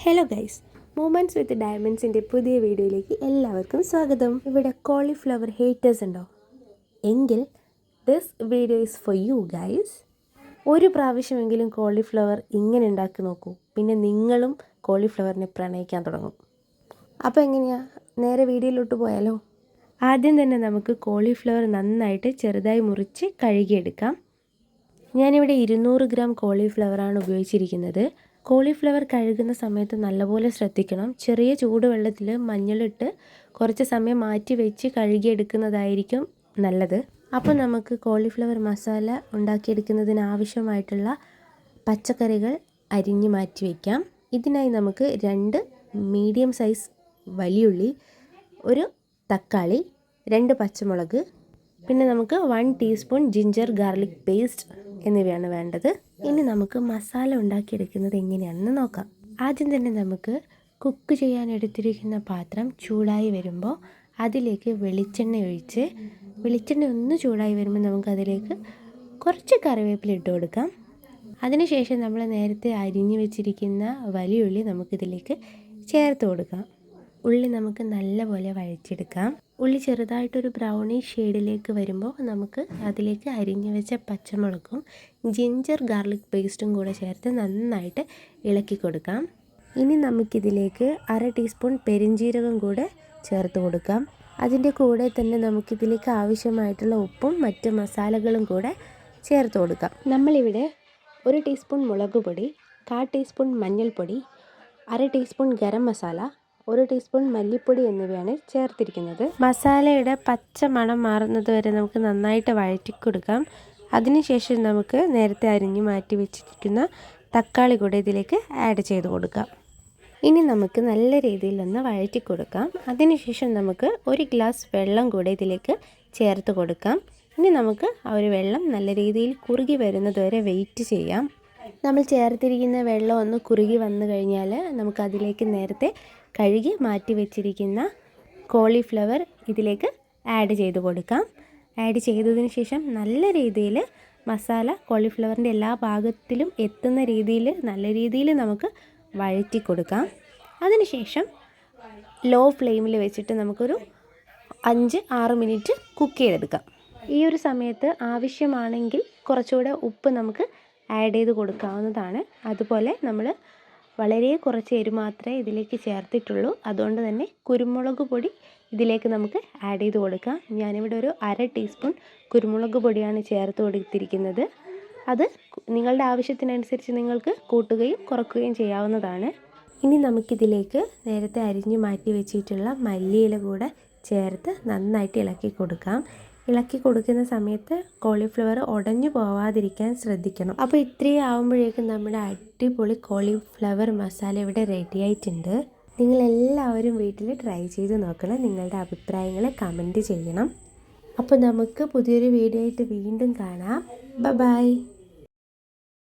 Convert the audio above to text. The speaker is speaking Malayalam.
ഹലോ ഗൈസ്, മൂമെൻറ്റ്സ് വിത്ത് ഡയമണ്ട്സിൻ്റെ പുതിയ വീഡിയോയിലേക്ക് എല്ലാവർക്കും സ്വാഗതം. ഇവിടെ കോളിഫ്ലവർ ഹേറ്റേഴ്സ് ഉണ്ടോ? എങ്കിൽ this video is for you guys. ഒരു പ്രാവശ്യമെങ്കിലും കോളിഫ്ലവർ ഇങ്ങനെ ഉണ്ടാക്കി നോക്കൂ, പിന്നെ നിങ്ങളും കോളിഫ്ലവറിനെ പ്രണയിക്കാൻ തുടങ്ങും. അപ്പോൾ എങ്ങനെയാണ്, നേരെ വീഡിയോയിലോട്ട് പോയാലോ? ആദ്യം തന്നെ നമുക്ക് കോളിഫ്ലവർ നന്നായിട്ട് ചെറുതായി മുറിച്ച് കഴുകിയെടുക്കാം. ഞാനിവിടെ 200 ഗ്രാം കോളിഫ്ലവറാണ് ഉപയോഗിച്ചിരിക്കുന്നത്. കോളിഫ്ലവർ കഴുകുന്ന സമയത്ത് നല്ലപോലെ ശ്രദ്ധിക്കണം. ചെറിയ ചൂടുവെള്ളത്തിൽ മഞ്ഞളിട്ട് കുറച്ച് സമയം മാറ്റി വെച്ച് കഴുകിയെടുക്കുന്നതായിരിക്കും നല്ലത്. അപ്പോൾ നമുക്ക് കോളിഫ്ലവർ മസാല ഉണ്ടാക്കിയെടുക്കുന്നതിന് ആവശ്യമായിട്ടുള്ള പച്ചക്കറികൾ അരിഞ്ഞ് മാറ്റി വയ്ക്കാം. ഇതിനായി നമുക്ക് 2 മീഡിയം സൈസ് വലിയുള്ളി, ഒരു തക്കാളി, 2 പച്ചമുളക്, പിന്നെ നമുക്ക് 1 ടീസ്പൂൺ ജിഞ്ചർ ഗാർലിക് പേസ്റ്റ് എന്നിവയാണ് വേണ്ടത്. ഇനി നമുക്ക് മസാല ഉണ്ടാക്കിയെടുക്കുന്നത് എങ്ങനെയാണെന്ന് നോക്കാം. ആദ്യം തന്നെ നമുക്ക് കുക്ക് ചെയ്യാൻ എടുത്തിരിക്കുന്ന പാത്രം ചൂടായി വരുമ്പോൾ അതിലേക്ക് വെളിച്ചെണ്ണ ഒഴിച്ച്, വെളിച്ചെണ്ണ ഒന്ന് ചൂടായി വരുമ്പോൾ നമുക്കതിലേക്ക് കുറച്ച് കറിവേപ്പില ഇട്ട് കൊടുക്കാം. അതിനുശേഷം നമ്മൾ നേരത്തെ അരിഞ്ഞു വെച്ചിരിക്കുന്ന വലിയുള്ളി നമുക്കിതിലേക്ക് ചേർത്ത് കൊടുക്കാം. ഉള്ളി നമുക്ക് നല്ലപോലെ വഴച്ചെടുക്കാം. ഉള്ളി ചെറുതായിട്ടൊരു ബ്രൗണിഷ് ഷെയ്ഡിലേക്ക് വരുമ്പോൾ നമുക്ക് അതിലേക്ക് അരിഞ്ഞു വെച്ച പച്ചമുളകും ജിഞ്ചർ ഗാർലിക് പേസ്റ്റും കൂടെ ചേർത്ത് നന്നായിട്ട് ഇളക്കി കൊടുക്കാം. ഇനി നമുക്കിതിലേക്ക് 1/2 ടീസ്പൂൺ പെരിഞ്ജീരകം കൂടെ ചേർത്ത് കൊടുക്കാം. അതിൻ്റെ കൂടെ തന്നെ നമുക്കിതിലേക്ക് ആവശ്യമായിട്ടുള്ള ഉപ്പും മറ്റ് മസാലകളും കൂടെ ചേർത്ത് കൊടുക്കാം. നമ്മളിവിടെ 1 ടീസ്പൂൺ മുളക് പൊടി, 1/4 ടീസ്പൂൺ മഞ്ഞൾപ്പൊടി, 1/2 ടീസ്പൂൺ ഗരം മസാല, 1 ടീസ്പൂൺ മല്ലിപ്പൊടി എന്നിവയാണ് ചേർത്തിരിക്കുന്നത്. മസാലയുടെ പച്ച മണം മാറുന്നത് വരെ നമുക്ക് നന്നായിട്ട് വഴറ്റി കൊടുക്കാം. അതിനുശേഷം നമുക്ക് നേരത്തെ അരിഞ്ഞു മാറ്റി വെച്ചിരിക്കുന്ന തക്കാളി കൂടെ ഇതിലേക്ക് ആഡ് ചെയ്ത് കൊടുക്കാം. ഇനി നമുക്ക് നല്ല രീതിയിലൊന്ന് വഴറ്റി കൊടുക്കാം. അതിനുശേഷം നമുക്ക് 1 ഗ്ലാസ് വെള്ളം കൂടെ ഇതിലേക്ക് ചേർത്ത് കൊടുക്കാം. ഇനി നമുക്ക് ആ ഒരു വെള്ളം നല്ല രീതിയിൽ കുറുകി വരുന്നത് വരെ വെയിറ്റ് ചെയ്യാം. നമ്മൾ ചേർത്തിരിക്കുന്ന വെള്ളം ഒന്ന് കുറുകി വന്നു കഴിഞ്ഞാൽ നമുക്കതിലേക്ക് നേരത്തെ കഴുകി മാറ്റി വെച്ചിരിക്കുന്ന കോളിഫ്ലവർ ഇതിലേക്ക് ആഡ് ചെയ്ത് കൊടുക്കാം. ആഡ് ചെയ്തതിന് ശേഷം നല്ല രീതിയിൽ മസാല കോളിഫ്ലവറിൻ്റെ എല്ലാ ഭാഗത്തിലും എത്തുന്ന രീതിയിൽ നല്ല രീതിയിൽ നമുക്ക് വഴറ്റി കൊടുക്കാം. അതിനുശേഷം ലോ ഫ്ലെയിമിൽ വെച്ചിട്ട് നമുക്കൊരു 5-6 മിനിറ്റ് കുക്ക് ചെയ്തെടുക്കാം. ഈ ഒരു സമയത്ത് ആവശ്യമാണെങ്കിൽ കുറച്ചുകൂടെ ഉപ്പ് നമുക്ക് ആഡ് ചെയ്ത് കൊടുക്കാവുന്നതാണ്. അതുപോലെ നമ്മൾ വളരെ കുറച്ച് എരിവ് മാത്രമേ ഇതിലേക്ക് ചേർത്തിട്ടുള്ളൂ. അതുകൊണ്ട് തന്നെ കുരുമുളക് പൊടി ഇതിലേക്ക് നമുക്ക് ആഡ് ചെയ്ത് കൊടുക്കാം. ഞാനിവിടെ ഒരു 1/2 ടീസ്പൂൺ കുരുമുളക് പൊടിയാണ് ചേർത്ത് കൊടുത്തിരിക്കുന്നത്. അത് നിങ്ങളുടെ ആവശ്യത്തിനനുസരിച്ച് നിങ്ങൾക്ക് കൂട്ടുകയും കുറയ്ക്കുകയും ചെയ്യാവുന്നതാണ്. ഇനി നമുക്കിതിലേക്ക് നേരത്തെ അരിഞ്ഞു മാറ്റി വെച്ചിട്ടുള്ള മല്ലിയില കൂടെ ചേർത്ത് നന്നായിട്ട് ഇളക്കി കൊടുക്കാം. ഇളക്കി കൊടുക്കുന്ന സമയത്ത് കോളിഫ്ലവർ ഉടഞ്ഞു പോവാതിരിക്കാൻ ശ്രദ്ധിക്കണം. അപ്പോൾ ഇത്രയും ആകുമ്പോഴേക്കും നമ്മുടെ അടിപൊളി കോളിഫ്ലവർ മസാല ഇവിടെ റെഡി ആയിട്ടുണ്ട്. നിങ്ങളെല്ലാവരും വീട്ടിൽ ട്രൈ ചെയ്ത് നോക്കണം. നിങ്ങളുടെ അഭിപ്രായങ്ങൾ കമൻറ്റ് ചെയ്യണം. അപ്പോൾ നമുക്ക് പുതിയൊരു വീഡിയോ ആയിട്ട് വീണ്ടും കാണാം. ബൈ.